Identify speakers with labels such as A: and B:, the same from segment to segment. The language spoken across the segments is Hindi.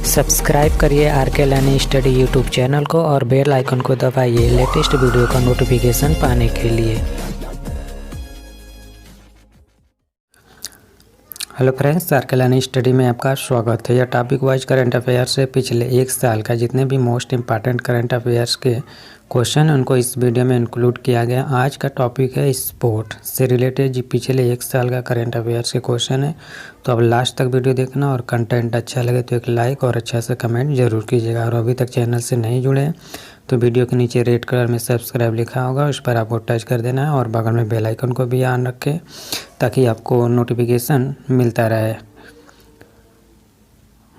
A: सब्सक्राइब करिए आर के लर्निंग स्टडी यूट्यूब चैनल को और बेल आइकन को दबाइए लेटेस्ट वीडियो का नोटिफिकेशन पाने के लिए। हेलो फ्रेंड्स, आर के लर्निंग स्टडी में आपका स्वागत है। यह टॉपिक वाइज करंट अफेयर्स से पिछले एक साल का जितने भी मोस्ट इंपॉर्टेंट करंट अफेयर्स के क्वेश्चन उनको इस वीडियो में इंक्लूड किया गया। आज का टॉपिक है स्पोर्ट से रिलेटेड जी पिछले एक साल का करंट अफेयर्स के क्वेश्चन है। तो अब लास्ट तक वीडियो देखना और कंटेंट अच्छा लगे तो एक लाइक और अच्छा सा कमेंट जरूर कीजिएगा। और अभी तक चैनल से नहीं जुड़े हैं तो वीडियो के नीचे रेड कलर में सब्सक्राइब लिखा होगा, उस पर आपको टच कर देना है और बगल में बेल आइकन को भी ऑन रखें ताकि आपको नोटिफिकेशन मिलता रहे।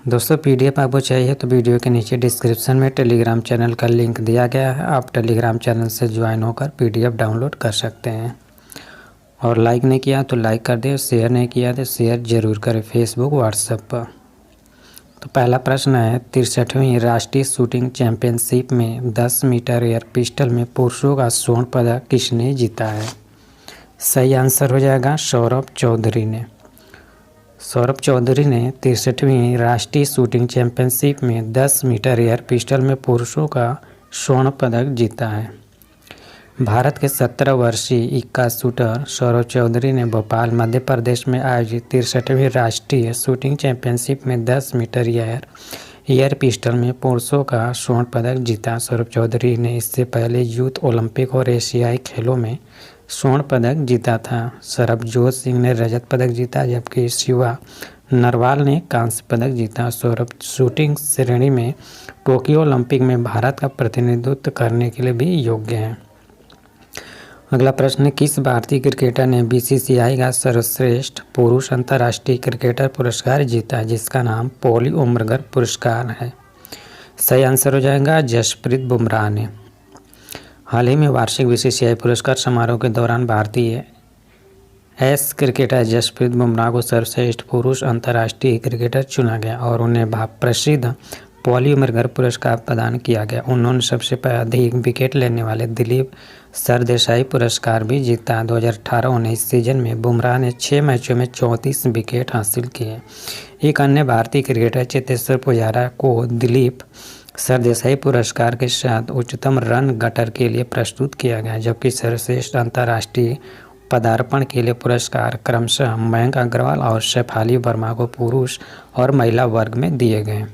A: दोस्तों, पीडीएफ आपको चाहिए तो वीडियो के नीचे डिस्क्रिप्शन में टेलीग्राम चैनल का लिंक दिया गया है। आप टेलीग्राम चैनल से ज्वाइन होकर पीडीएफ डाउनलोड कर सकते हैं। और लाइक नहीं किया तो लाइक कर दें, शेयर नहीं किया तो शेयर ज़रूर करें फेसबुक व्हाट्सएप पर। तो पहला प्रश्न है, 63वीं राष्ट्रीय शूटिंग चैंपियनशिप में 10 मीटर एयर पिस्टल में पुरुषों का स्वर्ण पदक किसने जीता है? सही आंसर हो जाएगा सौरभ चौधरी ने। सौरभ चौधरी ने 63वीं राष्ट्रीय शूटिंग चैंपियनशिप में 10 मीटर एयर पिस्टल में पुरुषों का स्वर्ण पदक जीता है। भारत के 17 वर्षीय इक्का शूटर सौरभ चौधरी ने भोपाल मध्य प्रदेश में आयोजित 63वीं राष्ट्रीय शूटिंग चैंपियनशिप में 10 मीटर एयर पिस्टल में पुरुषों का स्वर्ण पदक जीता। सौरभ चौधरी ने इससे पहले यूथ ओलंपिक और एशियाई खेलों में स्वर्ण पदक जीता था। सरबजोत सिंह ने रजत पदक जीता जबकि शिवा नरवाल ने कांस्य पदक जीता। सौरभ शूटिंग श्रेणी में टोक्यो ओलंपिक में भारत का प्रतिनिधित्व करने के लिए भी योग्य हैं। अगला प्रश्न, किस भारतीय क्रिकेटर ने बीसीसीआई का सर्वश्रेष्ठ पुरुष अंतर्राष्ट्रीय क्रिकेटर पुरस्कार जीता जिसका नाम पॉली उमरगर पुरस्कार है? सही आंसर हो जाएगा जसप्रीत बुमराह ने। हाल ही में वार्षिक बीसीसीआई पुरस्कार समारोह के दौरान भारतीय एस क्रिकेटर जसप्रीत बुमराह को सर्वश्रेष्ठ पुरुष अंतर्राष्ट्रीय क्रिकेटर चुना गया और उन्हें प्रसिद्ध पॉली उमरगर पुरस्कार प्रदान किया गया। उन्होंने सबसे अधिक विकेट लेने वाले दिलीप सरदेसाई पुरस्कार भी जीता। 2018-19 सीजन में बुमराह ने 6 मैचों में 34 विकेट हासिल किए। एक अन्य भारतीय क्रिकेटर चेतेश्वर पुजारा को दिलीप सरदेसाई पुरस्कार के साथ उच्चतम रन गटर के लिए प्रस्तुत किया गया जबकि सर्वश्रेष्ठ अंतर्राष्ट्रीय पदार्पण के लिए पुरस्कार क्रमशः मयंक अग्रवाल और शेफाली वर्मा को पुरुष और महिला वर्ग में दिए गए।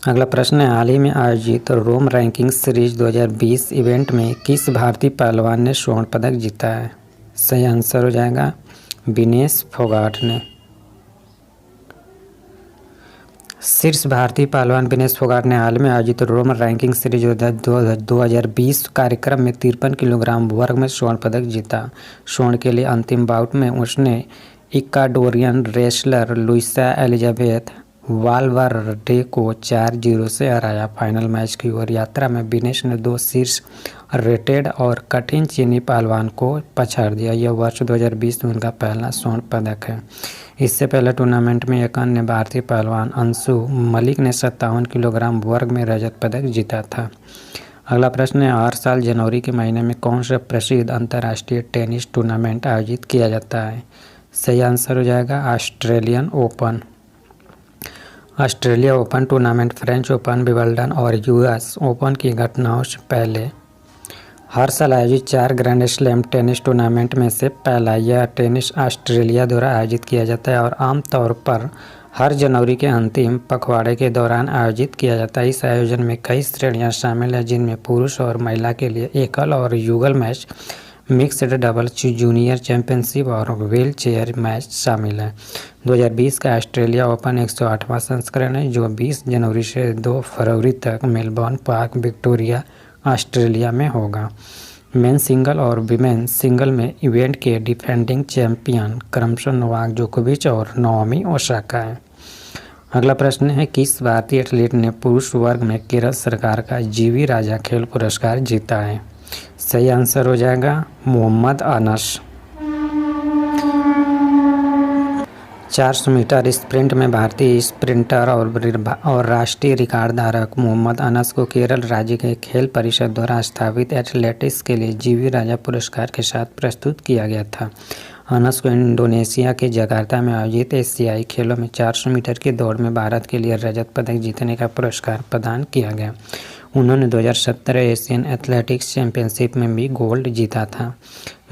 A: अगला प्रश्न है, हाल ही में आयोजित रोम रैंकिंग सीरीज 2020 इवेंट में किस भारतीय पहलवान ने स्वर्ण पदक जीता है? सही आंसर हो जाएगा विनेश फोगाट ने। शीर्ष भारतीय पहलवान विनेश फोगाट ने हाल में आयोजित रोम रैंकिंग सीरीज 2020 कार्यक्रम में 53 किलोग्राम वर्ग में स्वर्ण पदक जीता। स्वर्ण के लिए अंतिम बाउट में उसने इक्वाडोरियन रेसलर लुइसा एलिजाबेथ वालवर्डे को 4-0 से हराया। फाइनल मैच की ओर यात्रा में विनेश ने 2 शीर्ष रेटेड और कठिन चीनी पहलवान को पछाड़ दिया। यह वर्ष 2020 में उनका पहला स्वर्ण पदक है। इससे पहले टूर्नामेंट में एक अन्य भारतीय पहलवान अंशु मलिक ने 57 किलोग्राम वर्ग में रजत पदक जीता था। अगला प्रश्न है, हर साल जनवरी के महीने में कौन सा प्रसिद्ध अंतर्राष्ट्रीय टेनिस टूर्नामेंट आयोजित किया जाता है? सही आंसर हो जाएगा Australian open. Australia open tournament French open, Wimbledon और यूएस ओपन की घटनाओं से पहले हर साल आयोजित 4 ग्रैंड स्लैम टेनिस टूर्नामेंट में से पहला यह टेनिस ऑस्ट्रेलिया द्वारा आयोजित किया जाता है और आमतौर पर हर जनवरी के अंतिम पखवाड़े के दौरान आयोजित किया जाता है। इस आयोजन में कई श्रेणियां शामिल हैं जिनमें पुरुष और महिला के लिए एकल और युगल match, mixed doubles, junior championship और व्हील चेयर मैच शामिल है। 2020 का ऑस्ट्रेलिया ओपन 108वां संस्करण है जो 20 जनवरी से 2 फरवरी तक मेलबर्न पार्क विक्टोरिया ऑस्ट्रेलिया में होगा। मेन सिंगल और विमेन सिंगल में इवेंट के डिफेंडिंग चैंपियन क्रमशः नोवाक जोकोविच और नाओमी ओसाका है। अगला प्रश्न है, किस भारतीय एथलीट ने पुरुष वर्ग में केरल सरकार का जीवी राजा खेल पुरस्कार जीता है? सही आंसर हो जाएगा मोहम्मद अनस। 400 मीटर स्प्रिंट में भारतीय स्प्रिंटर और राष्ट्रीय रिकॉर्ड धारक मोहम्मद अनस को केरल राज्य के खेल परिषद द्वारा स्थापित एथलेटिक्स के लिए जीवी राजा पुरस्कार के साथ प्रस्तुत किया गया था। अनस को इंडोनेशिया के जकार्ता में आयोजित एशियाई खेलों में 400 मीटर की दौड़ में भारत के लिए रजत पदक जीतने का पुरस्कार प्रदान किया गया। उन्होंने 2017 एशियन एथलेटिक्स चैंपियनशिप में भी गोल्ड जीता था।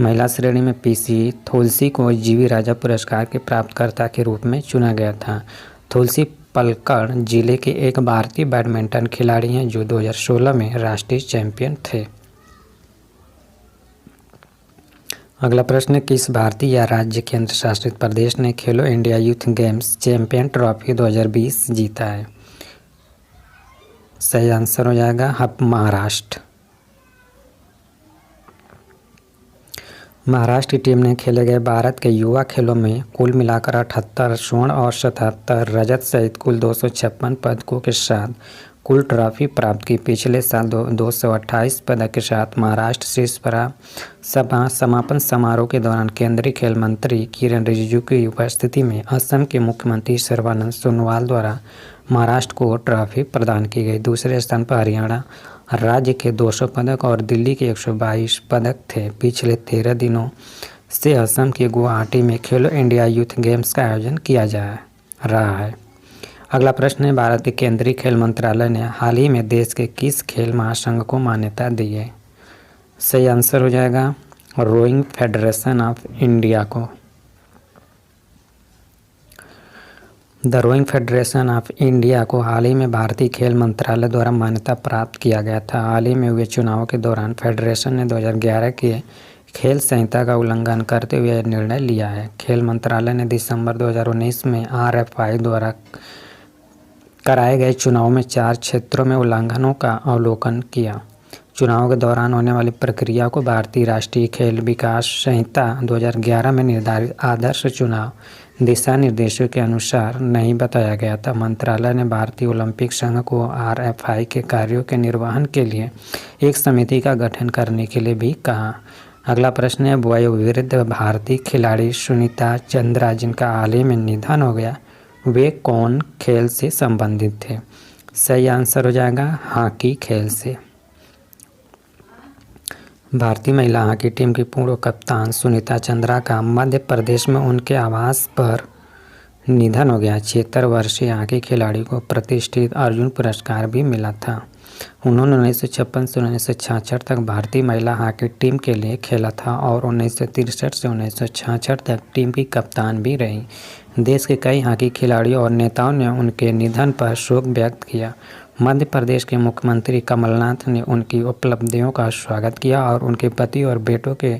A: महिला श्रेणी में पीसी थोलसी को जीवी राजा पुरस्कार के प्राप्तकर्ता के रूप में चुना गया था। थोलसी पलक्कड़ जिले के एक भारतीय बैडमिंटन खिलाड़ी हैं जो 2016 में राष्ट्रीय चैंपियन थे। अगला प्रश्न, किस भारतीय या राज्य केंद्र शासित प्रदेश ने खेलो India youth games champion trophy 2020 जीता है? सही आंसर हो जाएगा महाराष्ट्र। महाराष्ट्र की टीम ने खेले गए भारत के युवा खेलों में कुल मिलाकर 78 स्वर्ण और 77 रजत सहित कुल 256 पदकों के साथ कुल ट्रॉफी प्राप्त की। पिछले साल 228 पदक के साथ महाराष्ट्र शीर्ष पर रहा। समापन समारोह के दौरान केंद्रीय खेल मंत्री किरेन रिजिजू की उपस्थिति में असम के मुख्यमंत्री सर्बानंद सोनोवाल द्वारा महाराष्ट्र को ट्रॉफी प्रदान की गई। दूसरे स्थान पर हरियाणा राज्य के 200 पदक और दिल्ली के 122 पदक थे। पिछले 13 दिनों से असम के गुवाहाटी में खेलो इंडिया यूथ गेम्स का आयोजन किया जा रहा है। अगला प्रश्न है, भारत के केंद्रीय खेल मंत्रालय ने हाल ही में देश के किस खेल महासंघ को मान्यता दी है? सही आंसर हो जाएगा रोइंग फेडरेशन ऑफ इंडिया को। The rowing federation of India को हाल ही में भारतीय खेल मंत्रालय द्वारा मान्यता प्राप्त किया गया था। हाल ही में हुए चुनावों के दौरान फेडरेशन ने 2011 के खेल संहिता का उल्लंघन करते हुए निर्णय लिया है। खेल मंत्रालय ने दिसंबर 2019 में RFI द्वारा कराए गए चुनाव में 4 क्षेत्रों में उल्लंघनों का अवलोकन किया। चुनाव के दौरान होने वाली प्रक्रिया को भारतीय राष्ट्रीय खेल विकास संहिता 2011 में निर्धारित आदर्श चुनाव दिशा निर्देशों के अनुसार नहीं बताया गया था। मंत्रालय ने भारतीय ओलंपिक संघ को RFI के कार्यों के निर्वहन के लिए एक समिति का गठन करने के लिए भी कहा। अगला प्रश्न है, वयोवृद्ध भारतीय खिलाड़ी सुनीता चंद्रा जिनका हाल ही में निधन हो गया, वे कौन खेल से संबंधित थे? सही आंसर हो जाएगा हॉकी खेल से। भारतीय महिला हॉकी टीम की पूर्व कप्तान सुनीता चंद्रा का मध्य प्रदेश में उनके आवास पर निधन हो गया। 76 वर्षीय हॉकी खिलाड़ी को प्रतिष्ठित अर्जुन पुरस्कार भी मिला था। उन्होंने 1956 से 1966 तक भारतीय महिला हॉकी टीम के लिए खेला था और 1963 से 1966 तक टीम की कप्तान भी रही। देश के कई हॉकी खिलाड़ियों और नेताओं ने उनके निधन पर शोक व्यक्त किया। मध्य प्रदेश के मुख्यमंत्री कमलनाथ ने उनकी उपलब्धियों का स्वागत किया और उनके पति और बेटों के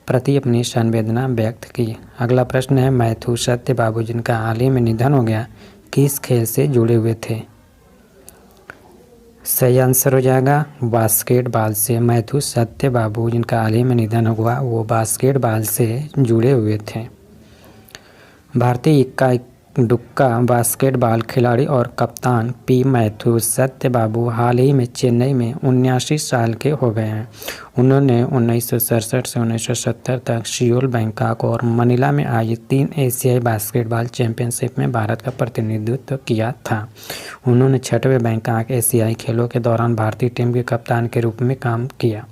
A: प्रति अपनी संवेदना व्यक्त की। अगला प्रश्न है, मैथ्यू सत्यबाबू जिनका हाल ही में निधन हो गया, किस खेल से जुड़े हुए थे? सही आंसर हो जाएगा बास्केटबॉल से। मैथ्यू सत्यबाबू जिनका हाल ही में निधन हुआ वो बास्केटबॉल से जुड़े हुए थे। भारतीय इक्का दुक्का बास्केटबॉल खिलाड़ी और कप्तान पी मैथ्यू सत्यबाबू हाल ही में चेन्नई में 79 साल के हो गए हैं। उन्होंने 1967 से 1970 तक सियोल, बैंकॉक और मनीला में आयोजित 3 एशियाई बास्केटबॉल चैंपियनशिप में भारत का प्रतिनिधित्व किया था। उन्होंने 6वें बैंकॉक एशियाई खेलों के दौरान भारतीय टीम के कप्तान के रूप में काम किया।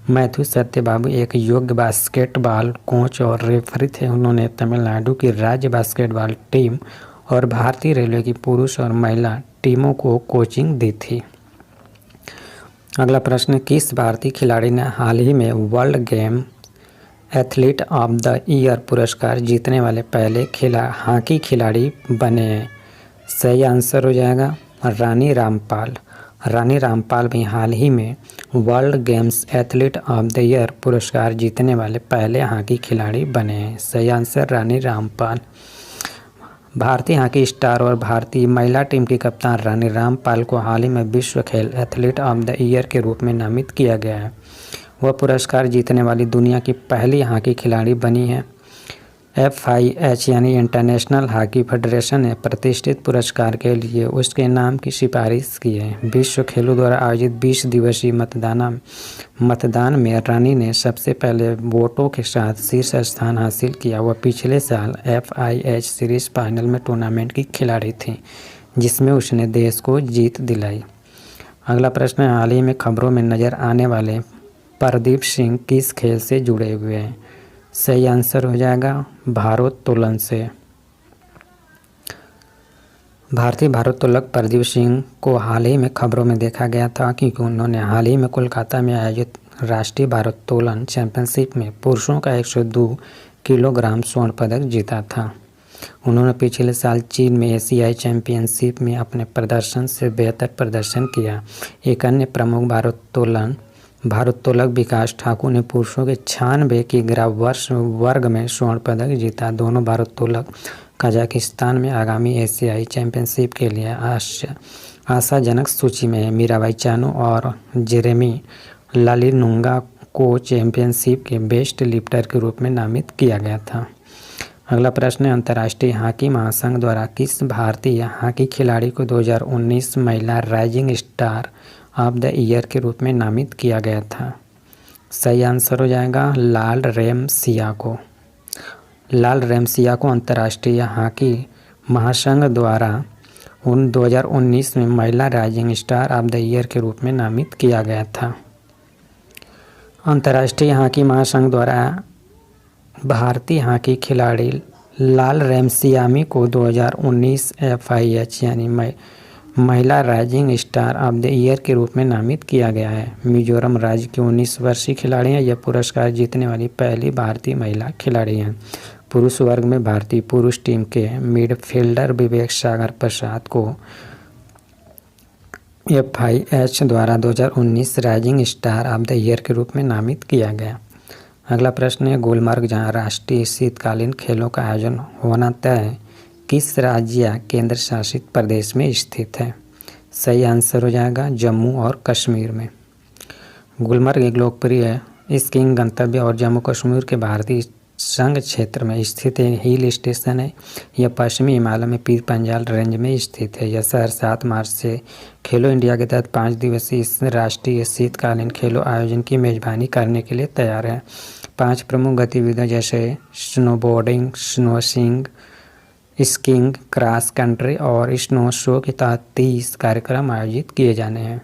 A: मैथ्यू सत्यबाबू एक योग्य बास्केटबॉल कोच और रेफरी थे। उन्होंने तमिलनाडु की राज्य बास्केटबॉल टीम और भारतीय रेलवे की पुरुष और महिला टीमों को कोचिंग दी थी। अगला प्रश्न, किस भारतीय खिलाड़ी ने हाल ही में world game athlete of the year पुरस्कार जीतने वाले पहले हॉकी खिलाड़ी बने हैं? सही आंसर हो जाएगा रानी रामपाल। रानी रामपाल भी हाल ही में world games athlete of the year पुरस्कार जीतने वाले पहले हॉकी खिलाड़ी बने हैं। सही आंसर रानी रामपाल। भारतीय हॉकी स्टार और भारतीय महिला टीम की कप्तान रानी रामपाल को हाल ही में विश्व खेल एथलीट ऑफ द ईयर के रूप में नामित किया गया है। वह पुरस्कार जीतने वाली दुनिया की पहली हॉकी खिलाड़ी बनी है। FIH यानी इंटरनेशनल हॉकी फेडरेशन ने प्रतिष्ठित पुरस्कार के लिए उसके नाम की सिफारिश की है। विश्व खेलों द्वारा आयोजित 20 दिवसीय मतदान में रानी ने सबसे पहले वोटों के साथ शीर्ष स्थान हासिल किया। वह पिछले साल FIH सीरीज फाइनल में टूर्नामेंट की खिलाड़ी थी जिसमें उसने देश को जीत दिलाई। अगला प्रश्न है, हाल ही में खबरों में नजर आने वाले प्रदीप सिंह किस खेल से जुड़े हुए हैं? सही आंसर हो जाएगा भारोत्तोलन से। भारतीय भारोत्तोलक प्रदीप सिंह को हाल ही में खबरों में देखा गया था क्योंकि उन्होंने हाल ही में कोलकाता में आयोजित राष्ट्रीय भारोत्तोलन चैंपियनशिप में पुरुषों का 102 किलोग्राम स्वर्ण पदक जीता था। उन्होंने पिछले साल चीन में एशियाई चैंपियनशिप में अपने प्रदर्शन से बेहतर प्रदर्शन किया। एक अन्य प्रमुख भारोत्तोलक विकास ठाकुर ने पुरुषों के 96 किग्रा वर्ग में स्वर्ण पदक जीता। दोनों भारोत्तोलक कजाकिस्तान में आगामी एशियाई चैंपियनशिप के लिए आशाजनक सूची में हैं। मीराबाई चानू और जेरेमी लालिनुंगा को चैंपियनशिप के बेस्ट लिफ्टर के रूप में नामित किया गया था। अगला प्रश्न है, अंतर्राष्ट्रीय हॉकी महासंघ द्वारा किस भारतीय हॉकी खिलाड़ी को 2019 महिला rising star of the year के रूप में नामित किया गया था? सही आंसर हो जाएगा लाल रेमसिया को। लाल रेमसिया को अंतर्राष्ट्रीय हॉकी महासंघ द्वारा 2019 में महिला rising star of the year के रूप में नामित किया गया था। अंतर्राष्ट्रीय हॉकी महासंघ द्वारा भारतीय हॉकी खिलाड़ी लाल रेमसियामी को 2019 FIH यानी महिला rising star of the year के रूप में नामित किया गया है। मिजोरम राज्य की 19 वर्षीय खिलाड़ी हैं। यह पुरस्कार जीतने वाली पहली भारतीय महिला खिलाड़ी हैं। पुरुष वर्ग में भारतीय पुरुष टीम के मिडफील्डर विवेक सागर प्रसाद को FIH द्वारा 2019 rising star of the year के रूप में नामित किया गया। अगला प्रश्न है, गुलमर्ग जहां राष्ट्रीय शीतकालीन खेलों का आयोजन होना तय है, किस राज्य या केंद्र शासित प्रदेश में स्थित है? सही आंसर हो जाएगा जम्मू और कश्मीर में। गुलमर्ग एक लोकप्रिय स्कीइंग गंतव्य और जम्मू कश्मीर के भारतीय संघ क्षेत्र में स्थित एक हिल स्टेशन है। यह पश्चिमी हिमालय में पीर पंजाल रेंज में स्थित है। यह शहर 7 मार्च से खेलो इंडिया के तहत 5 दिवसीय इस राष्ट्रीय शीतकालीन खेलों आयोजन की मेजबानी करने के लिए तैयार है। 5 प्रमुख गतिविधियां जैसे स्नोबोर्डिंग, स्नोशिंग, स्कीइंग, क्रॉस कंट्री और स्नो शो के तहत 30 कार्यक्रम आयोजित किए जाने हैं।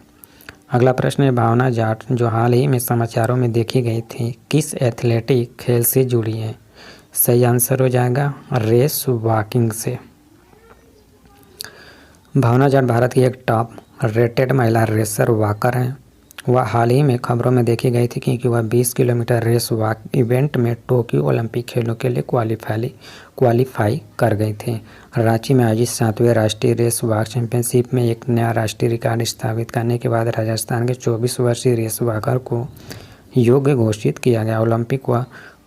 A: अगला प्रश्न है, भावना जाट जो हाल ही में समाचारों में देखी गई थी किस एथलेटिक खेल से जुड़ी है? सही आंसर हो जाएगा रेस वॉकिंग से। भावना जाट भारत की एक टॉप रेटेड महिला रेसर वॉकर हैं। वह हाल ही में खबरों में देखी गई थी क्योंकि वह 20 किलोमीटर रेस वॉक इवेंट में टोक्यो ओलंपिक खेलों के लिए क्वालिफाई कर गई थी। रांची में आयोजित 7वें राष्ट्रीय रेस वॉक चैंपियनशिप में एक नया राष्ट्रीय रिकॉर्ड स्थापित करने के बाद राजस्थान के 24 वर्षीय रेस वॉकर को योग्य घोषित किया गया। ओलंपिक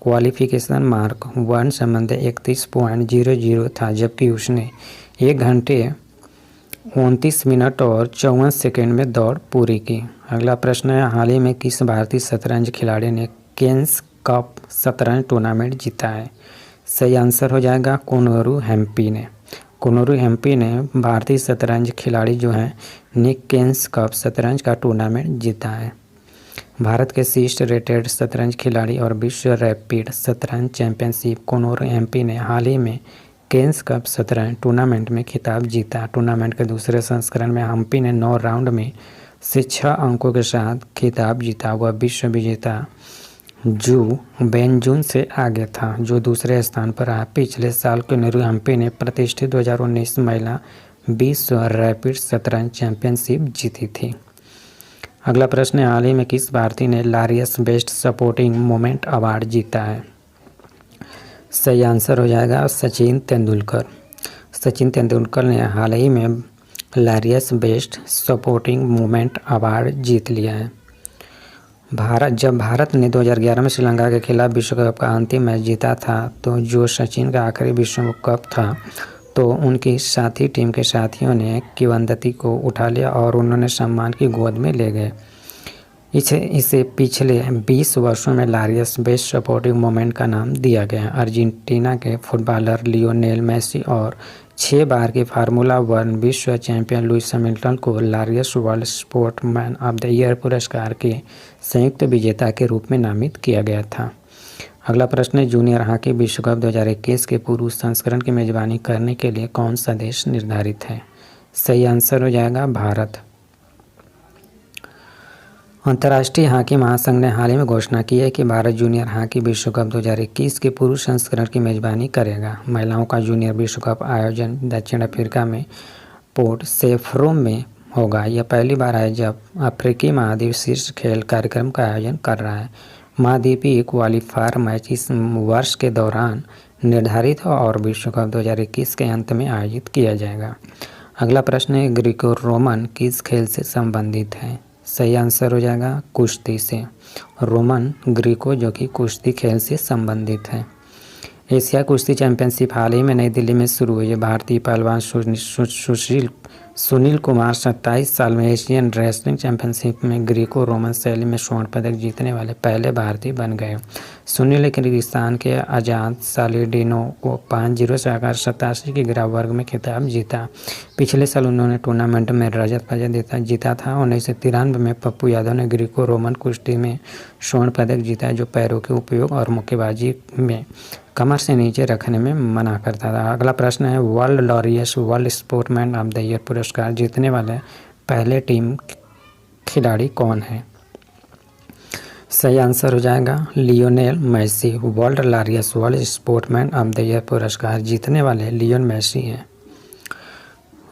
A: क्वालिफिकेशन मार्क 1 संबंध 31.00 था, जबकि उसने 1 घंटे 29 मिनट और 54 सेकेंड में दौड़ पूरी की। अगला प्रश्न है, हाल ही में किस भारतीय शतरंज खिलाड़ी ने केन्स कप शतरंज टूर्नामेंट जीता है? सही आंसर हो जाएगा कोनोरू हेम्पी ने। कोनोरू हेम्पी ने भारतीय शतरंज खिलाड़ी जो हैं ने केन्स कप शतरंज का टूर्नामेंट जीता है। भारत के शीर्ष रेटेड शतरंज खिलाड़ी और विश्व रैपिड शतरंज चैंपियनशिप कोनोरू हेम्पी ने हाल ही में केन्स कप शतरंज टूर्नामेंट में खिताब जीता। टूर्नामेंट के दूसरे संस्करण में हम्पी ने 9 राउंड में से 6 अंकों के साथ खिताब जीता। वह विश्व विजेता जू बेनजून से आगे था, जो दूसरे स्थान पर रहा। पिछले साल कोनोरू हेम्पी ने प्रतिष्ठित 2019 महिला विश्व रैपिड शतरंज चैंपियनशिप जीती थी। अगला प्रश्न है, हाल ही में किस भारतीय ने लारियस बेस्ट सपोर्टिंग मोमेंट अवार्ड जीता है? सही आंसर हो जाएगा सचिन तेंदुलकर। सचिन तेंदुलकर ने हाल ही में लारियस बेस्ट सपोर्टिंग मोमेंट अवार्ड जीत लिया है। जब भारत ने 2011 में श्रीलंका के खिलाफ विश्व कप का अंतिम मैच जीता था, तो जो सचिन का आखिरी विश्व कप था, तो उनकी साथी टीम के साथियों ने किंवदंती को उठा लिया और उन्होंने सम्मान की गोद में ले गए। इसे पिछले 20 वर्षों में लारियस बेस्ट सपोर्टिंग मोमेंट का नाम दिया गया। अर्जेंटीना के फुटबॉलर लियोनेल मेसी और 6 बार के फार्मूला 1 विश्व चैंपियन लुइस हैमिल्टन को Laureus world sportsman of the year पुरस्कार के संयुक्त विजेता के रूप में नामित किया गया था। अगला प्रश्न है, जूनियर हॉकी विश्व कप 2021 के पुरुष संस्करण की मेजबानी करने के लिए कौन सा देश निर्धारित है? सही आंसर हो जाएगा भारत। अंतर्राष्ट्रीय हॉकी महासंघ ने हाल ही में घोषणा की है कि भारत जूनियर हॉकी विश्व कप 2021 के पुरुष संस्करण की मेजबानी करेगा। महिलाओं का जूनियर विश्व कप आयोजन दक्षिण अफ्रीका में पोर्ट सेफ्रोम में होगा। यह पहली बार है जब अफ्रीकी महाद्वीप शीर्ष खेल कार्यक्रम का आयोजन कर रहा है। महाद्वीपीय क्वालीफायर मैच इस वर्ष के दौरान निर्धारित है और विश्व कप 2021 के अंत में आयोजित किया जाएगा। अगला प्रश्न है, ग्रीको रोमन किस खेल से संबंधित है? सही आंसर हो जाएगा कुश्ती से। रोमन ग्रीको जो कि कुश्ती खेल से संबंधित है। एशिया कुश्ती चैंपियनशिप हाल ही में नई दिल्ली में शुरू हुई है। भारतीय पहलवान सुनील कुमार 27 साल में एशियन रेसलिंग चैंपियनशिप में ग्रीको रोमन शैली में स्वर्ण पदक जीतने वाले पहले भारतीय बन गए। सुनील ने किर्गिस्तान के आज़ाद सालिडिनो को 5-0 से हराकर 87 के गिरा वर्ग में खिताब जीता। पिछले साल उन्होंने टूर्नामेंट में रजत पदक जीता था। 1993 में पप्पू यादव ने ग्रीको रोमन कुश्ती में स्वर्ण पदक जीता, जो पैरों के उपयोग और मुक्केबाजी में कमर से नीचे रखने में मना करता था। अगला प्रश्न है, world Laureus world sportsman of the year पुरस्कार जीतने वाले पहले टीम खिलाड़ी कौन है? सही आंसर हो जाएगा Lionel Messi. World Laureus world sportsman of the year पुरस्कार जीतने वाले लियोन मेसी हैं।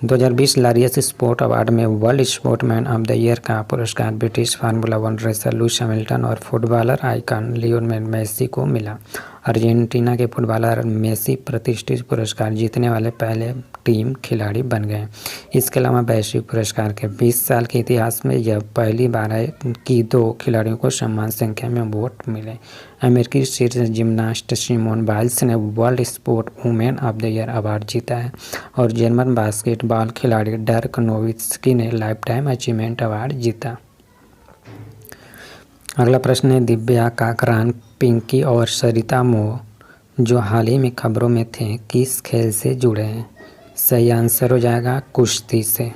A: 2020 लॉरियस स्पोर्ट अवार्ड में world sportsman of the year का पुरस्कार British formula 1 racer Lewis Hamilton और फुटबॉलर आइकन लियोनेल मेसी को मिला। अर्जेंटीना के फुटबॉलर मेसी प्रतिष्ठित पुरस्कार जीतने वाले पहले टीम खिलाड़ी बन गए। इसके अलावा वैश्विक पुरस्कार के 20 साल के इतिहास में यह पहली बार है कि 2 खिलाड़ियों को समान संख्या में वोट मिले। अमेरिकी शीर्ष जिम्नास्ट सिमोन बाइल्स ने world sport women of the year award जीता है और जर्मन बास्केटबॉल खिलाड़ी डर्क नोवित्स्की ने लाइफटाइम अचीवमेंट अवार्ड जीता। अगला प्रश्न है, दिव्या काकरान, पिंकी और सरिता मोह जो हाल ही में खबरों में थे, किस खेल से जुड़े हैं? सही आंसर हो जाएगा कुश्ती से।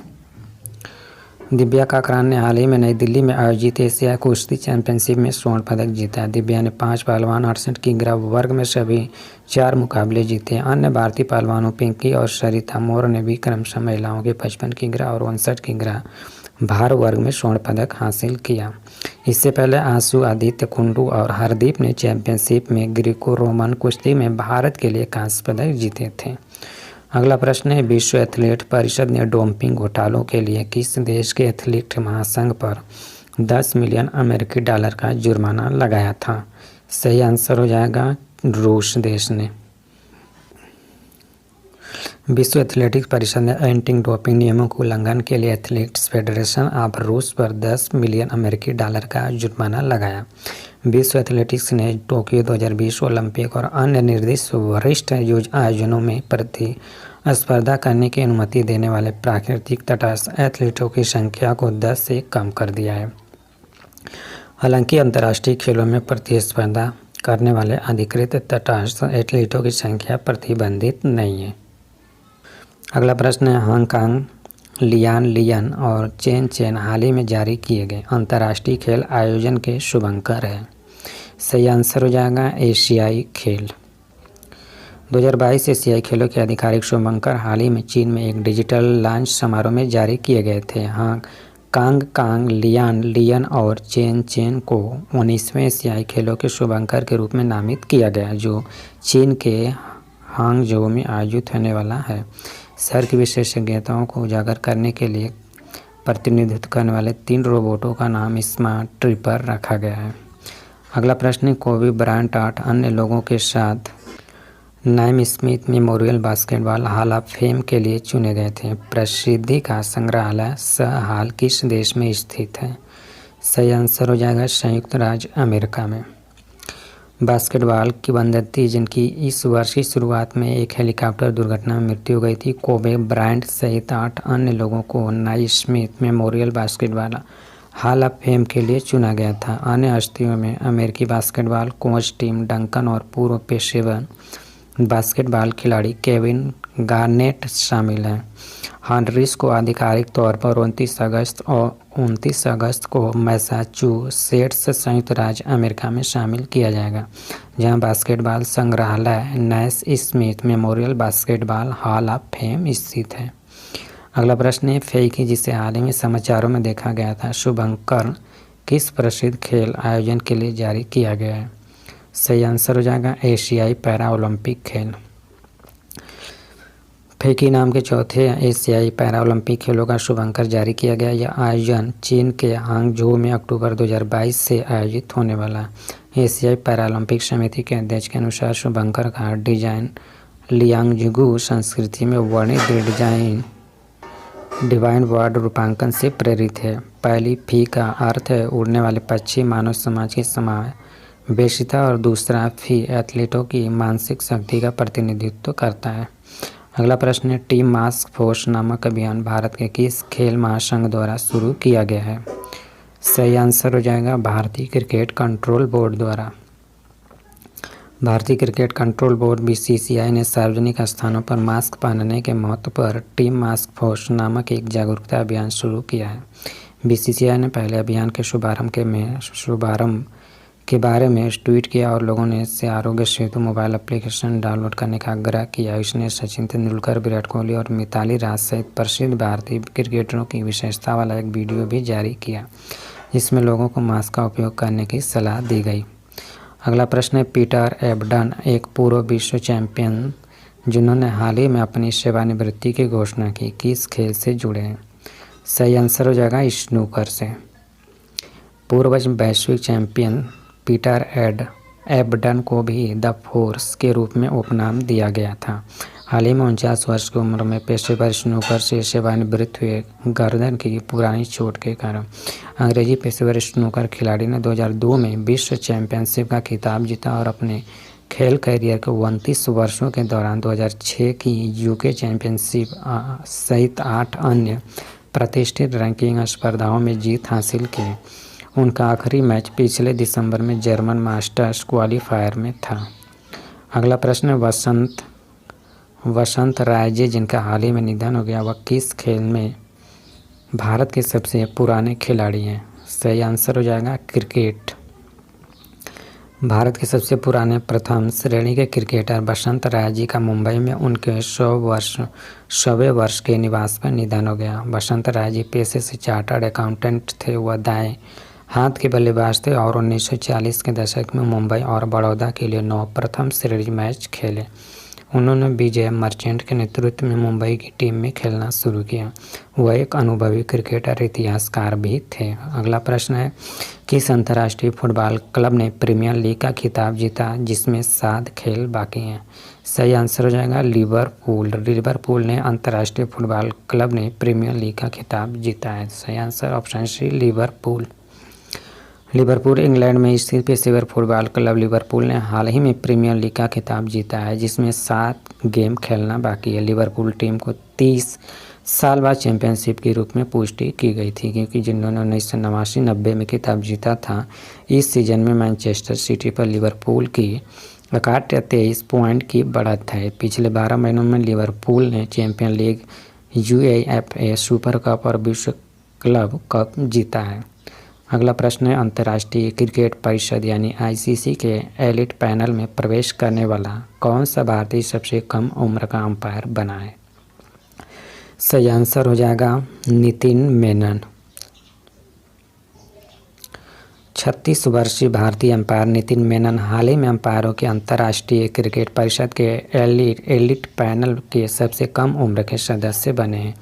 A: दिव्या काकरान ने हाल ही में नई दिल्ली में आयोजित एशिया कुश्ती चैंपियनशिप में स्वर्ण पदक जीता। दिव्या ने 5 पहलवान 68 किग्रा वर्ग में सभी 4 मुकाबले जीते। अन्य भारतीय पहलवानों पिंकी और सरिता मोर ने भी क्रमशः महिलाओं के 55 किग्रा और 59 किग्रा भार वर्ग में स्वर्ण पदक हासिल किया। इससे पहले आंसू, आदित्य कुंडू और हरदीप ने चैंपियनशिप में ग्रीको रोमन कुश्ती में भारत के लिए कांस्य पदक जीते थे। अगला प्रश्न है, विश्व एथलीट परिषद ने डोपिंग घोटालों के लिए किस देश के एथलीट महासंघ पर 10 मिलियन अमेरिकी डॉलर का जुर्माना लगाया था? सही आंसर हो जाएगा रूस देश ने। विश्व एथलेटिक्स परिषद ने एंटी डोपिंग नियमों के उल्लंघन के लिए एथलीट्स फेडरेशन ऑफ रूस पर 10 मिलियन अमेरिकी डॉलर का जुर्माना लगाया। विश्व एथलेटिक्स ने टोक्यो 2020 ओलंपिक और अन्य निर्दिष्ट वरिष्ठ आयोजनों में प्रतिस्पर्धा करने की अनुमति देने वाले प्राकृतिक तटस्थ एथलीटों की संख्या को 10 से कम कर दिया है। हालांकि अंतर्राष्ट्रीय खेलों में प्रतिस्पर्धा करने वाले अधिकृत तटस्थ एथलीटों की संख्या प्रतिबंधित नहीं है। अगला प्रश्न है, हांगकांग लियान लियन और चेन चेन हाल ही में जारी किए गए अंतर्राष्ट्रीय खेल आयोजन के शुभंकर हैं। सही आंसर हो जाएगा एशियाई खेल। 2022 एशियाई खेलों के आधिकारिक शुभंकर हाल ही में चीन में एक डिजिटल लॉन्च समारोह में जारी किए गए थे। हांगकांग लियान लियन और चेन चेन को 19वें एशियाई खेलों के शुभंकर के रूप में नामित किया गया, जो चीन के हांगझोउ में आयोजित होने वाला है। शहर की विशेषज्ञताओं को उजागर करने के लिए प्रतिनिधित्व करने वाले 3 रोबोटों का नाम स्मार्ट ट्रिपर रखा गया है। अगला प्रश्न है, कोबी ब्रायंट 8 अन्य लोगों के साथ Naismith memorial basketball hall of fame के लिए चुने गए थे। प्रसिद्धि का संग्रहालय हाल किस देश में स्थित है? सही आंसर हो जाएगा संयुक्त राज्य अमेरिका में। बास्केटबॉल किंवदंती जिनकी इस वर्ष की शुरुआत में एक हेलीकॉप्टर दुर्घटना में मृत्यु हो गई थी, कोबे ब्रायंट सहित 8 अन्य लोगों को Naismith memorial basketball hall of fame के लिए चुना गया था। अन्य हस्तियों में अमेरिकी बास्केटबॉल कोच टिम डंकन और पूर्व पेशेवर बास्केटबॉल खिलाड़ी केविन गार्नेट शामिल हैं। हॉनरिस को आधिकारिक तौर पर 29 अगस्त को मैसाचुसेट्स संयुक्त राज्य अमेरिका में शामिल किया जाएगा, जहां बास्केटबॉल संग्रहालय Naismith memorial basketball hall of fame स्थित है। अगला प्रश्न है, फेइकी जिसे हाल ही में समाचारों में देखा गया था, शुभंकर किस प्रसिद्ध खेल आयोजन के लिए जारी किया गया है? सही आंसर हो जाएगा एशियाई पैरा ओलंपिक खेल। फेकी नाम के चौथे एशियाई पैरा ओलंपिक खेलों का शुभारंभ जारी किया गया। यह आयोजन चीन के हांगझो में अक्टूबर 2022 से आयोजित होने वाला है। एशियाई पैरा ओलंपिक समिति के अध्यक्ष के अनुसार शुभारंभ का डिजाइन लियांगजिगू संस्कृति में वर्णित डिवाइन वर्ड रूपांकन से प्रेरित है। पहली फी का अर्थ है उड़ने वाले पक्षी मानव समाज की समावेशिता और दूसरा फी एथलीटों की मानसिक शक्ति का प्रतिनिधित्व करता है। अगला प्रश्न है, टीम मास्क फोर्स नामक अभियान भारत के किस खेल महासंघ द्वारा शुरू किया गया है? सही आंसर हो जाएगा भारतीय क्रिकेट कंट्रोल बोर्ड द्वारा। भारतीय क्रिकेट कंट्रोल बोर्ड BCCI ने सार्वजनिक स्थानों पर मास्क पहनने के महत्व पर टीम मास्क फोर्स नामक एक जागरूकता अभियान शुरू किया है। BCCI ने पहले अभियान के शुभारंभ के बारे में ट्वीट किया और लोगों ने इससे Aarogya Setu mobile application download करने का आग्रह किया। इसने सचिन तेंदुलकर, विराट कोहली और मिताली राज सहित प्रसिद्ध भारतीय क्रिकेटरों की विशेषता वाला एक वीडियो भी जारी किया, जिसमें लोगों को मास्क का उपयोग करने की सलाह दी गई। अगला प्रश्न है, पीटर एबडन एक पूर्व विश्व चैंपियन जिन्होंने हाल ही में अपनी सेवानिवृत्ति की घोषणा की, किस खेल से जुड़े हैं? सही आंसर हो जाएगा स्नूकर से। पूर्व वैश्विक चैंपियन पीटर एबडन को भी द फोर्स के रूप में उपनाम दिया गया था। हाल ही में 49 वर्ष की उम्र में पेशेवर स्नूकर से सेवानिवृत्त हुए। गर्दन की पुरानी चोट के कारण अंग्रेजी पेशेवर स्नूकर खिलाड़ी ने 2002 में विश्व चैंपियनशिप का खिताब जीता और अपने खेल करियर के 29 वर्षों के दौरान 2006 की UK चैंपियनशिप सहित 8 अन्य प्रतिष्ठित रैंकिंग स्पर्धाओं में जीत हासिल की। उनका आखिरी मैच पिछले दिसंबर में जर्मन मास्टर्स क्वालीफायर में था। अगला प्रश्न है, वसंत रायजे जिनका हाल ही में निधन हो गया, वह किस खेल में भारत के सबसे पुराने खिलाड़ी हैं? सही आंसर हो जाएगा क्रिकेट। भारत के सबसे पुराने प्रथम श्रेणी के क्रिकेटर वसंत रायजी का मुंबई में उनके 100वें वर्ष के निवास पर निधन हो गया। वसंत रायजी पेशे से चार्टर्ड अकाउंटेंट थे। वह दाएं हाथ के बल्लेबाज थे और 1940 के दशक में मुंबई और बड़ौदा के लिए 9 प्रथम श्रेणी मैच खेले। उन्होंने विजय मर्चेंट के नेतृत्व में मुंबई की टीम में खेलना शुरू किया। वह एक अनुभवी क्रिकेटर इतिहासकार भी थे। अगला प्रश्न है, किस अंतर्राष्ट्रीय फुटबॉल क्लब ने प्रीमियर लीग का खिताब जीता जिसमें 7 खेल बाकी हैं? सही आंसर हो जाएगा लिवरपूल। लिवरपूल ने अंतर्राष्ट्रीय फुटबॉल क्लब ने प्रीमियर लीग का खिताब जीता है। सही answer option C Liverpool. Liverpool England में स्थित पेशेवर फुटबॉल क्लब लिवरपूल ने हाल ही में प्रीमियर लीग का खिताब जीता है, जिसमें 7 गेम खेलना बाकी है। लिवरपूल टीम को 30 साल बाद चैंपियनशिप के रूप में पुष्टि की गई थी, क्योंकि जिन्होंने 1989-90 में खिताब जीता था। इस सीजन में मैनचेस्टर सिटी पर लिवरपूल की 23 पॉइंट की बढ़त है। पिछले 12 महीनों में लिवरपूल ने champion league, UEFA super cup और विश्व क्लब कप जीता है। अगला प्रश्न है, अंतर्राष्ट्रीय क्रिकेट परिषद यानी ICC के एलिट पैनल में प्रवेश करने वाला कौन सा भारतीय सबसे कम उम्र का अंपायर बना है? सही आंसर हो जाएगा नितिन मेनन। 36 वर्षीय भारतीय अंपायर नितिन मेनन हाल ही में अंपायरों के अंतर्राष्ट्रीय क्रिकेट परिषद के एलिट पैनल के सबसे कम उम्र के सदस्य बने हैं।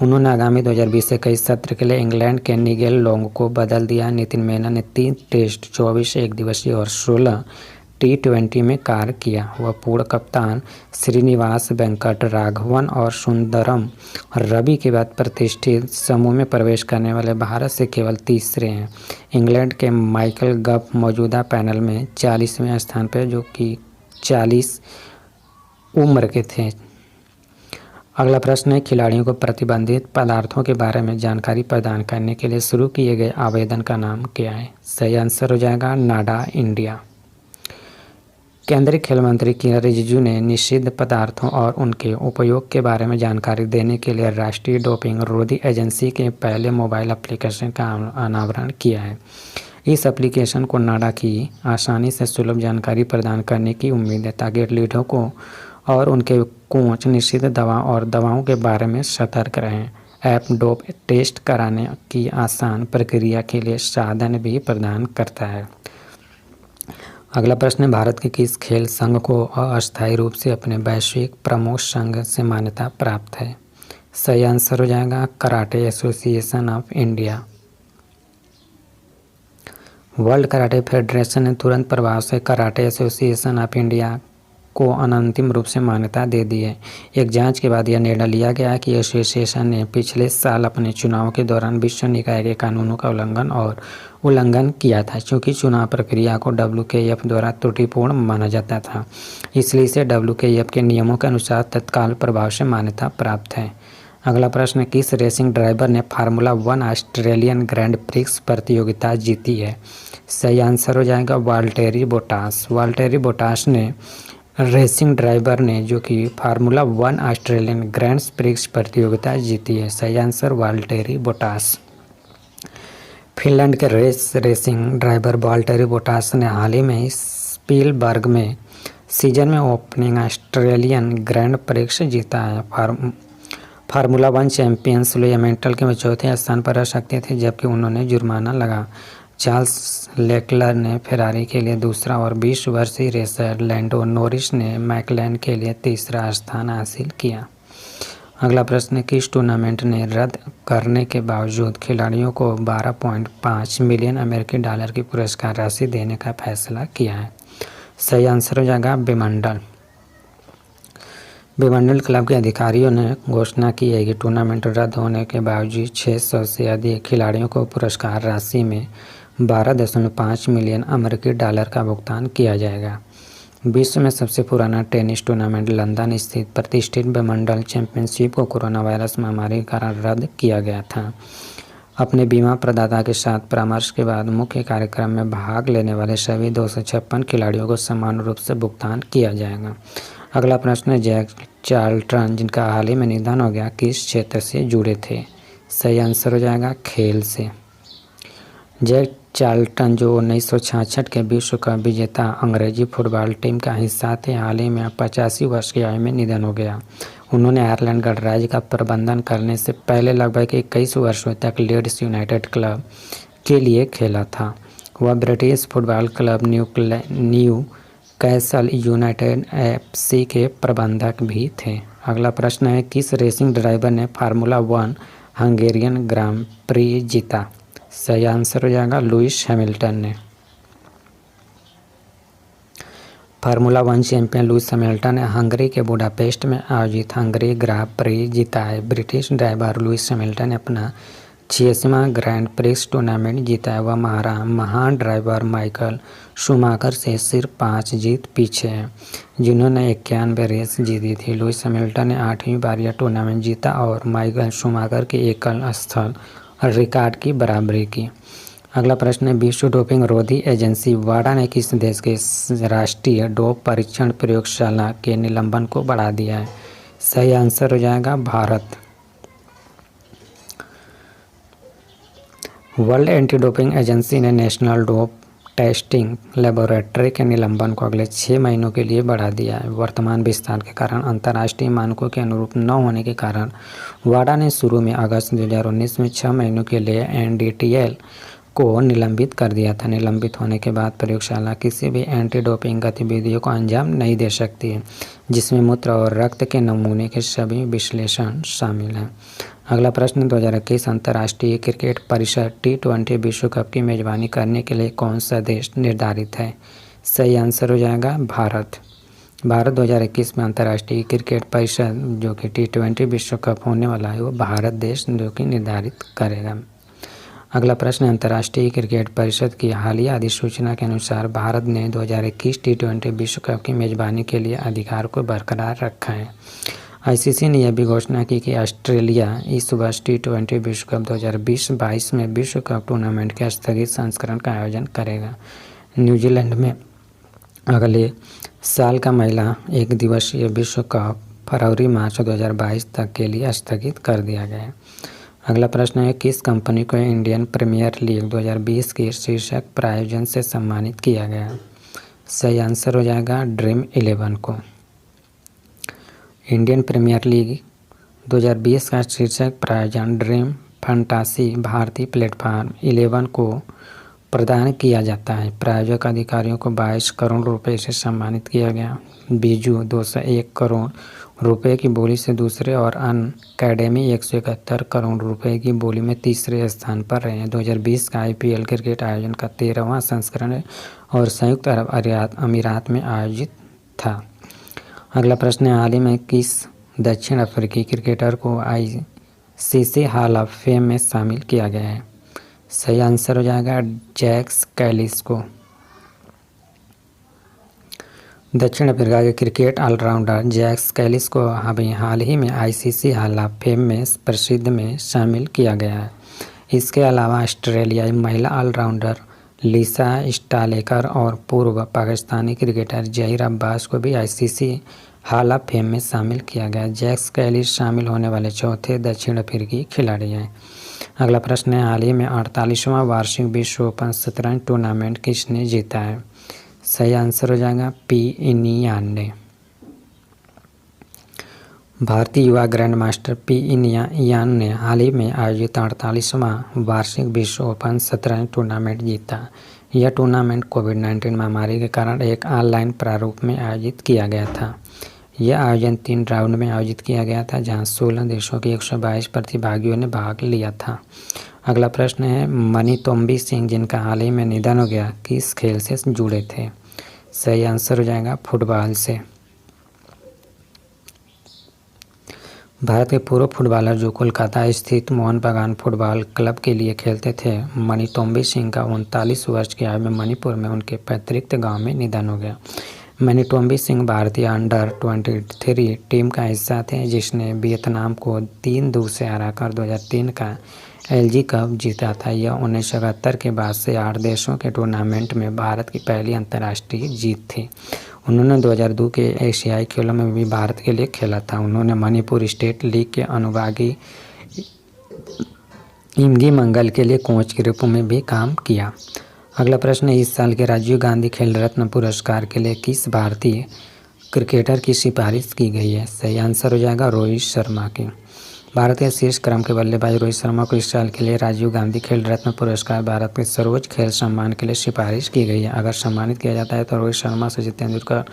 A: उन्होंने आगामी 2020-21 सत्र के लिए इंग्लैंड के निगेल लॉन्ग को बदल दिया। नितिन मेनन ने 3 टेस्ट, 24 एकदिवसीय और 16 T20 में कार्य किया। वह पूर्व कप्तान श्रीनिवास वेंकट राघवन और सुंदरम रवि के बाद प्रतिष्ठित समूह में प्रवेश करने वाले भारत से केवल तीसरे हैं। इंग्लैंड के माइकल गफ मौजूदा पैनल में 40वें स्थान पर, जो कि 40 उम्र के थे। अगला प्रश्न है, खिलाड़ियों को प्रतिबंधित पदार्थों के बारे में जानकारी प्रदान करने के लिए शुरू किए गए आवेदन का नाम क्या है? सही आंसर हो जाएगा नाडा इंडिया। केंद्रीय खेल मंत्री किरण रिजिजू ने निषिद्ध पदार्थों और उनके उपयोग के बारे में जानकारी देने के लिए राष्ट्रीय डोपिंग रोधी एजेंसी के पहले मोबाइल एप्लीकेशन का अनावरण किया है। इस एप्लीकेशन को नाडा की आसानी से सुलभ जानकारी प्रदान करने की उम्मीद है, ताकि एथलीटों को और उनके कोच निषिद्ध दवा और दवाओं के बारे में सतर्क रहें। ऐप डोप टेस्ट कराने की आसान प्रक्रिया के लिए साधन भी प्रदान करता है। अगला प्रश्न है, भारत के किस खेल संघ को अस्थायी रूप से अपने वैश्विक प्रमुख संघ से मान्यता प्राप्त है? सही आंसर हो जाएगा karate association of India. World karate federation ने तुरंत प्रभाव से कराटे एसोसिएशन ऑफ इंडिया को अंतिम रूप से मान्यता दे दी है। एक जांच के बाद यह निर्णय लिया गया कि एसोसिएशन ने पिछले साल अपने चुनाव के दौरान विश्व निकाय के कानूनों का उल्लंघन किया था। चूँकि चुनाव प्रक्रिया को WKF द्वारा त्रुटिपूर्ण माना जाता था, इसलिए इसे WKF के नियमों के अनुसार तत्काल प्रभाव से मान्यता प्राप्त है। अगला प्रश्न, किस रेसिंग ड्राइवर ने फार्मूला 1 ऑस्ट्रेलियन ग्रैंड प्रिक्स प्रतियोगिता जीती है? सही आंसर हो जाएगा वाल्टेरी बोटास। वाल्टेरी बोटास ने रेसिंग ड्राइवर ने जो कि फार्मूला 1 ऑस्ट्रेलियन ग्रैंड प्रिक्स प्रतियोगिता जीती है। सही आंसर वाल्टेरी बोटास। फिनलैंड के रेसिंग ड्राइवर वाल्टेरी बोटास ने हाल ही में स्पीलबर्ग में सीजन में ओपनिंग ऑस्ट्रेलियन ग्रैंड प्रिक्स जीता है। फार्मूला 1 चैंपियंस लुई हैमिल्टन के चौथे स्थान पर रह सकते थे, जबकि उन्होंने जुर्माना लगा। चार्ल्स लेक्लर ने फेरारी के लिए दूसरा और 20 वर्षीय रेसर लैंडो नोरिस ने मैकलेन के लिए तीसरा स्थान हासिल किया। अगला प्रश्न, किस टूर्नामेंट ने रद्द करने के बावजूद खिलाड़ियों को 12.5 मिलियन अमेरिकी डॉलर की पुरस्कार राशि देने का फैसला किया है? सही आंसर हो जाएगा विंबलडन। विंबलडन क्लब के अधिकारियों ने घोषणा की है कि टूर्नामेंट रद्द होने के बावजूद 600 से अधिक खिलाड़ियों को पुरस्कार राशि में 12.5 मिलियन अमेरिकी डॉलर का भुगतान किया जाएगा। विश्व में सबसे पुराना टेनिस टूर्नामेंट लंदन स्थित प्रतिष्ठित विंबलडन चैंपियनशिप को कोरोना वायरस महामारी के कारण रद्द किया गया था। अपने बीमा प्रदाता के साथ परामर्श के बाद मुख्य कार्यक्रम में भाग लेने वाले सभी 256 खिलाड़ियों को समान रूप से भुगतान किया जाएगा। अगला प्रश्न, जैक चार्ल्टन जिनका हाल ही में निधन हो गया, किस क्षेत्र से जुड़े थे? सही आंसर हो जाएगा खेल से। जैक चार्ल्टन जो 1966 के विश्व कप विजेता अंग्रेजी फुटबॉल टीम का हिस्सा थे, हाल ही में 85 वर्ष की आयु में निधन हो गया। उन्होंने आयरलैंड गणराज्य का प्रबंधन करने से पहले लगभग 21 वर्षों तक लीड्स यूनाइटेड क्लब के लिए खेला था। वह British football club new castle United FC के प्रबंधक भी थे। अगला प्रश्न है, किस रेसिंग ड्राइवर ने फार्मूला 1 हंगेरियन ग्रां प्री जीता? सही आंसर हो जाएगा लुइस हैमिल्टन ने। फार्मूला 1 चैंपियन लुइस हैमिल्टन ने हंगरी के बुडापेस्ट में आयोजित हंगरी ग्रां प्री जीता है। ब्रिटिश ड्राइवर लुइस हैमिल्टन ने अपना 86वां ग्रैंड प्रिक्स टूर्नामेंट जीता है। वह महान ड्राइवर माइकल शूमाकर से सिर्फ 5 जीत पीछे है, जिन्होंने 91 रेस जीती थी। लुइस हैमिल्टन ने 8वीं बार यह टूर्नामेंट जीता और माइकल शूमाकर के एकल स्थल रिकॉर्ड की बराबरी की। अगला प्रश्न है, विश्व डोपिंग रोधी एजेंसी वाडा ने किस देश के राष्ट्रीय डोप परीक्षण प्रयोगशाला के निलंबन को बढ़ा दिया है? सही आंसर हो जाएगा Bharat. World anti doping agency ने नेशनल डोप टेस्टिंग लेबोरेटरी के निलंबन को अगले 6 महीनों के लिए बढ़ा दिया है। वर्तमान विस्तार के कारण अंतर्राष्ट्रीय मानकों के अनुरूप न होने के कारण वाडा ने शुरू में अगस्त 2019 में 6 महीनों के लिए NDTL को निलंबित कर दिया था। निलंबित होने के बाद प्रयोगशाला किसी भी एंटी डोपिंग गतिविधियों को अंजाम नहीं दे सकती है, जिसमें मूत्र और रक्त के नमूने के सभी विश्लेषण शामिल हैं। अगला प्रश्न, 2021 अंतर्राष्ट्रीय क्रिकेट परिषद T20 विश्व कप की मेजबानी करने के लिए कौन सा देश निर्धारित है? सही आंसर हो जाएगा भारत। भारत 2021 में अंतर्राष्ट्रीय क्रिकेट परिषद जो कि T20 विश्व कप होने वाला है, वो भारत देश जो कि निर्धारित करेगा। अगला प्रश्न, अंतर्राष्ट्रीय क्रिकेट परिषद की हालिया अधिसूचना के अनुसार भारत ने 2021 T20 विश्व कप की मेजबानी के लिए अधिकार को बरकरार रखा है। ICC ने यह भी घोषणा की कि ऑस्ट्रेलिया इस वर्ष T20 विश्व कप 2020-22 में विश्व कप टूर्नामेंट के स्थगित संस्करण का आयोजन करेगा। न्यूजीलैंड में अगले साल का महिला एक दिवसीय विश्व कप फरवरी-मार्च 2022 तक के लिए स्थगित कर दिया गया है। अगला प्रश्न है, किस कंपनी को इंडियन प्रीमियर लीग 2020 के शीर्षक प्रायोजन से सम्मानित किया गया? सही आंसर हो जाएगा ड्रीम 11 को। इंडियन प्रीमियर लीग 2020 का शीर्षक प्रायोजन ड्रीम फंटासी भारतीय प्लेटफॉर्म 11 को प्रदान किया जाता है। प्रायोजक अधिकारियों को 22 करोड़ रुपए से सम्मानित किया गया। बीजू 201 करोड़ रुपए की बोली से दूसरे और अनअकैडमी 171 करोड़ रुपए की बोली में तीसरे स्थान पर रहे हैं। 2020 का IPL क्रिकेट आयोजन का 13वां संस्करण और संयुक्त अरब अमीरात में आयोजित था। अगला प्रश्न है, हाल ही में किस दक्षिण अफ्रीकी क्रिकेटर को ICC हॉल ऑफ फेम में शामिल किया गया है? सही आंसर हो जाएगा जैक्स कैलिस को। दक्षिण अफ्रीका के क्रिकेट ऑलराउंडर जैक्स कैलिस को हाल ही में ICC हॉल ऑफ फेम में प्रसिद्ध में शामिल किया गया है। इसके अलावा ऑस्ट्रेलियाई महिला ऑलराउंडर लिसा स्टालेकर और पूर्व पाकिस्तानी क्रिकेटर जहीर अब्बास को भी ICC हॉल ऑफ फेम में शामिल किया गया। जैक्स कैलिस शामिल होने वाले चौथे दक्षिण अफ्रीकी खिलाड़ी हैं। अगला प्रश्न है, हाल ही में 48वां वार्षिक विश्व ओपन शतरंज टूर्नामेंट किसने जीता है? सही आंसर हो जाएगा P इनियान ने। Bharatiya Yuva grand master P इनियान ने हाल ही में आयोजित 48वां वार्षिक विश्व ओपन शतरंज टूर्नामेंट जीता। यह टूर्नामेंट कोविड-19 महामारी के कारण एक ऑनलाइन प्रारूप में आयोजित किया गया था। यह आयोजन 3 राउंड में आयोजित किया गया था, जहां 16 देशों के 122 प्रतिभागियों ने भाग लिया था। अगला प्रश्न है, मनीतोम्बी सिंह जिनका हाल ही में निधन हो गया, किस खेल से जुड़े थे? सही आंसर हो जाएगा फुटबॉल से। भारत के पूर्व फुटबॉलर जो कोलकाता स्थित मोहन बागान फुटबॉल क्लब के लिए खेलते थे, मनीतोम्बी सिंह का 39 वर्ष की आयु में मणिपुर में उनके पैतृक गांव में निधन हो गया। मनीतोम्बी सिंह भारतीय अंडर-23 टीम का हिस्सा थे, जिसने वियतनाम को 3-2 से हराकर 2003 का LG कप जीता था। यह 1971 के बाद से 8 देशों के टूर्नामेंट में भारत की पहली अंतर्राष्ट्रीय जीत थी। उन्होंने 2002 के एशियाई खेलों में भी भारत के लिए खेला था। उन्होंने मणिपुर स्टेट लीग के अनुभागी इमगी मंगल के लिए कोच के रूप में भी काम किया। अगला प्रश्न है, इस साल के राजीव गांधी खेल रत्न पुरस्कार के लिए किस भारतीय क्रिकेटर की सिफारिश की गई है? सही आंसर हो जाएगा रोहित शर्मा की। भारत के शीर्ष क्रम के बल्लेबाज रोहित शर्मा को इस साल के लिए राजीव गांधी खेल रत्न पुरस्कार भारत के सर्वोच्च खेल सम्मान के लिए सिफारिश की गई है। अगर सम्मानित किया जाता है तो रोहित शर्मा, सचिन तेंदुलकर,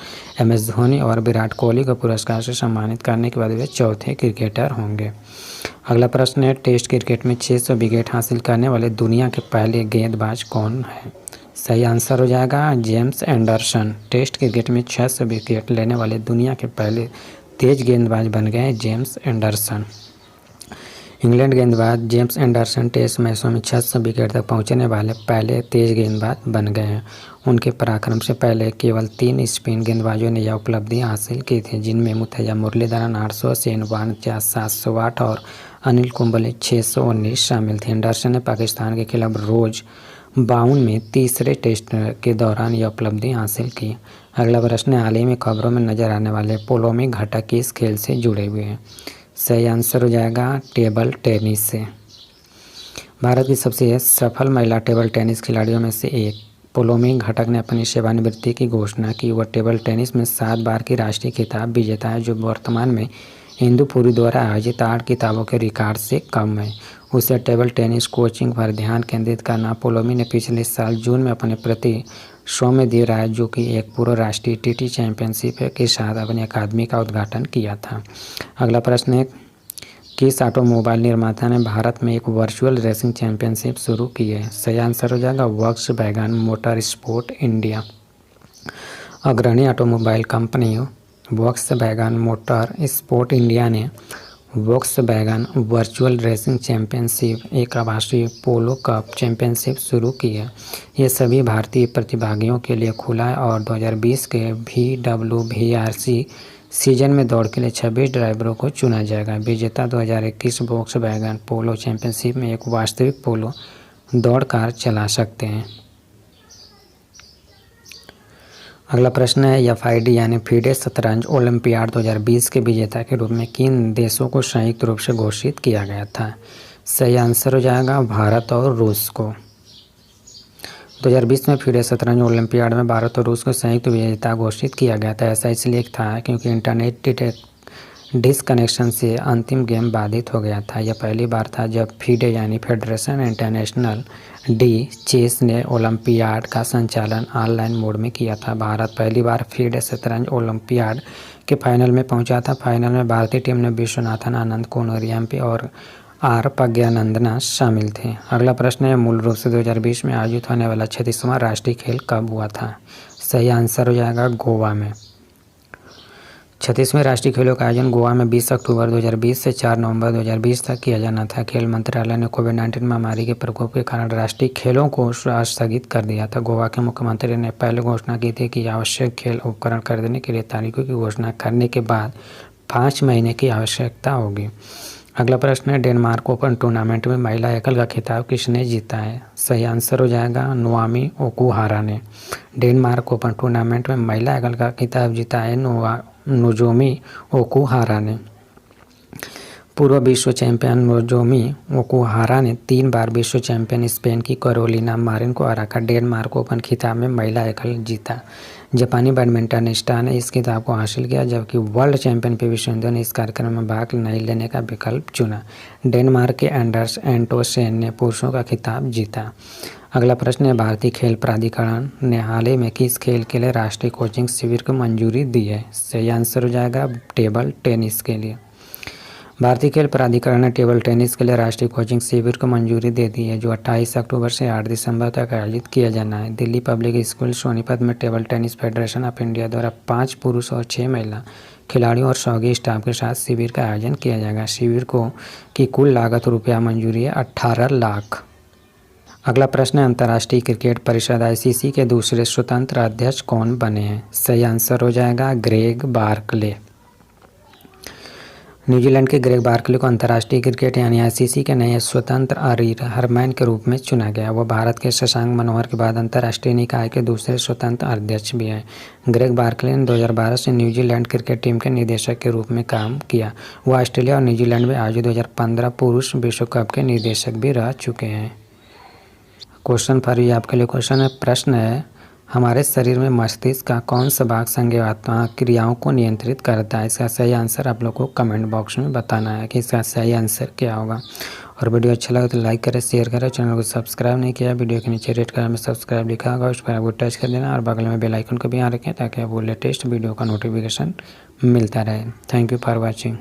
A: MS धोनी और विराट कोहली को पुरस्कार से सम्मानित करने के बाद वे चौथे क्रिकेटर होंगे। अगला प्रश्न है, टेस्ट क्रिकेट में 600 विकेट हासिल करने वाले दुनिया के पहले गेंदबाज कौन है? सही आंसर हो जाएगा जेम्स एंडरसन। टेस्ट क्रिकेट में 600 विकेट लेने वाले दुनिया के पहले तेज गेंदबाज बन गए जेम्स एंडरसन। इंग्लैंड गेंदबाज जेम्स एंडरसन टेस्ट मैचों में 600 विकेट तक पहुंचने वाले पहले तेज गेंदबाज बन गए हैं। उनके पराक्रम से पहले केवल 3 स्पिन गेंदबाजों ने यह उपलब्धि हासिल की थी, जिनमें मुथैया मुरलीधरन 800, शेन वॉर्न 708 और अनिल कुंबले 619 शामिल थे। एंडरसन ने पाकिस्तान के खिलाफ रोज बाउंड में तीसरे टेस्ट के दौरान यह उपलब्धि हासिल की। अगला प्रश्न, हाल ही में खबरों में नजर आने वाले पोलोमी घटक किस खेल से जुड़े हुए हैं? सही आंसर हो जाएगा टेबल टेनिस से। भारत की सबसे सफल महिला टेबल टेनिस खिलाड़ियों में से एक पोलोमी घटक ने अपनी सेवानिवृत्ति की घोषणा की। वह टेबल टेनिस में 7 बार की राष्ट्रीय खिताब विजेता है, जो वर्तमान में इंदुपुरी द्वारा आयोजित 8 खिताबों के रिकॉर्ड से कम है। उसे टेबल टेनिस कोचिंग पर ध्यान केंद्रित करना। पोलोमी ने पिछले साल जून में अपने प्रति सौम्य राय, जो कि एक पूर्व राष्ट्रीय TT चैंपियनशिप के साथ अपनी अकादमी का उद्घाटन किया था। अगला प्रश्न है, किस ऑटोमोबाइल निर्माता ने भारत में एक वर्चुअल रेसिंग चैंपियनशिप शुरू की है? सही आंसर हो जाएगा वॉक्सवैगन मोटर स्पोर्ट इंडिया। अग्रणी automobile company Volkswagen motor sport India ने वॉक्सवैगन वर्चुअल रेसिंग चैंपियनशिप, एक आभासी पोलो कप चैंपियनशिप शुरू की है। ये सभी भारतीय प्रतिभागियों के लिए खुला है और 2020 के VWVRC सीजन में दौड़ के लिए 26 ड्राइवरों को चुना जाएगा। विजेता 2021 वॉक्सवैगन पोलो चैंपियनशिप में एक वास्तविक पोलो दौड़ कार चला सकते हैं। अगला प्रश्न है, FID यानी FIDE शतरंज ओलंपियाड 2020 के विजेता के रूप में किन देशों को संयुक्त रूप से घोषित किया गया था? सही आंसर हो जाएगा भारत और रूस को। 2020 में FIDE शतरंज ओलंपियाड में भारत और रूस को संयुक्त विजेता घोषित किया गया था। ऐसा इसलिए था क्योंकि इंटरनेट डिसकनेक्शन से अंतिम गेम बाधित हो गया था। यह पहली बार था जब फीडे यानी फेडरेशन इंटरनेशनल डी चेस ने ओलंपियाड का संचालन ऑनलाइन मोड में किया था। भारत पहली बार फीडे शतरंज ओलंपियाड के फाइनल में पहुंचा था। फाइनल में भारतीय टीम में विश्वनाथन आनंद, कोनेरियाम्पी और आर प्रज्ञानंदना शामिल थे। अगला प्रश्न है, मूल रूप से 2020 में आयोजित होने वाला 36वां राष्ट्रीय खेल कब हुआ था? सही आंसर हो जाएगा गोवा में। 36वें राष्ट्रीय खेलों का आयोजन गोवा में 20 अक्टूबर 2020 से 4 नवंबर 2020 तक किया जाना था। खेल मंत्रालय ने कोविड-19 महामारी के प्रकोप के कारण राष्ट्रीय खेलों को स्थगित कर दिया था। गोवा के मुख्यमंत्री ने पहले घोषणा की थी कि आवश्यक खेल उपकरण खरीदने के लिए तारीखों की घोषणा करने के बाद 5 महीने की आवश्यकता होगी। अगला प्रश्न है, डेनमार्क ओपन टूर्नामेंट में महिला एकल का खिताब किसने जीता है? सही आंसर हो जाएगा नोआमी ओकुहारा ने। डेनमार्क ओपन टूर्नामेंट में महिला एकल का खिताब जीता है नोजोमी ओकुहारा ने। पूर्व विश्व चैंपियन नोजोमी ओकुहारा ने 3 बार विश्व चैंपियन स्पेन की कैरोलिना मारिन को हराकर डेनमार्क ओपन खिताब में महिला एकल जीता। जापानी बैडमिंटन स्टार ने इस खिताब को हासिल किया, जबकि वर्ल्ड चैंपियन पीवी सिंधु ने इस कार्यक्रम में भाग नहीं लेने का विकल्प चुना। डेनमार्क के एंडर्स एंटोसेन ने पुरुषों का खिताब जीता। अगला प्रश्न है, भारतीय खेल प्राधिकरण ने हाल ही में किस खेल के लिए राष्ट्रीय कोचिंग शिविर को मंजूरी दी है? सही आंसर हो जाएगा टेबल टेनिस के लिए। भारतीय खेल प्राधिकरण ने टेबल टेनिस के लिए राष्ट्रीय कोचिंग शिविर को मंजूरी दे दी है, जो 28 अक्टूबर से 8 दिसंबर तक आयोजित किया जाना है। दिल्ली पब्लिक स्कूल सोनीपत में table tennis federation of India द्वारा 5 पुरुष और 6 महिला खिलाड़ियों और सहयोगी स्टाफ के साथ शिविर का आयोजन किया जाएगा। शिविर की कुल लागत रुपया मंजूरी है 18 लाख। अगला प्रश्न है, अंतर्राष्ट्रीय क्रिकेट परिषद ICC के दूसरे स्वतंत्र अध्यक्ष कौन बने हैं? सही आंसर हो जाएगा ग्रेग बार्कले। न्यूजीलैंड के ग्रेग बार्कले को अंतर्राष्ट्रीय क्रिकेट यानी ICC के नए स्वतंत्र चेयरमैन के रूप में चुना गया। वह भारत के शशांक मनोहर के बाद अंतर्राष्ट्रीय निकाय के दूसरे स्वतंत्र अध्यक्ष भी हैं। ग्रेग बार्कले ने 2012 से न्यूजीलैंड क्रिकेट टीम के निदेशक के रूप में काम किया। वह ऑस्ट्रेलिया और न्यूजीलैंड में आयोजित 2015 पुरुष विश्व कप के निदेशक भी रह चुके हैं। क्वेश्चन फॉर यू, आपके लिए क्वेश्चन है, प्रश्न है, हमारे शरीर में मस्तिष्क का कौन सा भाग संज्ञानात्मक क्रियाओं को नियंत्रित करता है? इसका सही आंसर आप लोग को कमेंट बॉक्स में बताना है कि इसका सही आंसर क्या होगा। और वीडियो अच्छा लगे तो लाइक करें, शेयर करें। चैनल को सब्सक्राइब नहीं किया, वीडियो के नीचे रेड कलर में सब्सक्राइब लिखा होगा, उस पर आपको टच कर देना और बगल में बेल आइकन को भी यहाँ रखें ताकि आपको लेटेस्ट वीडियो का नोटिफिकेशन मिलता रहे। Thank you for watching.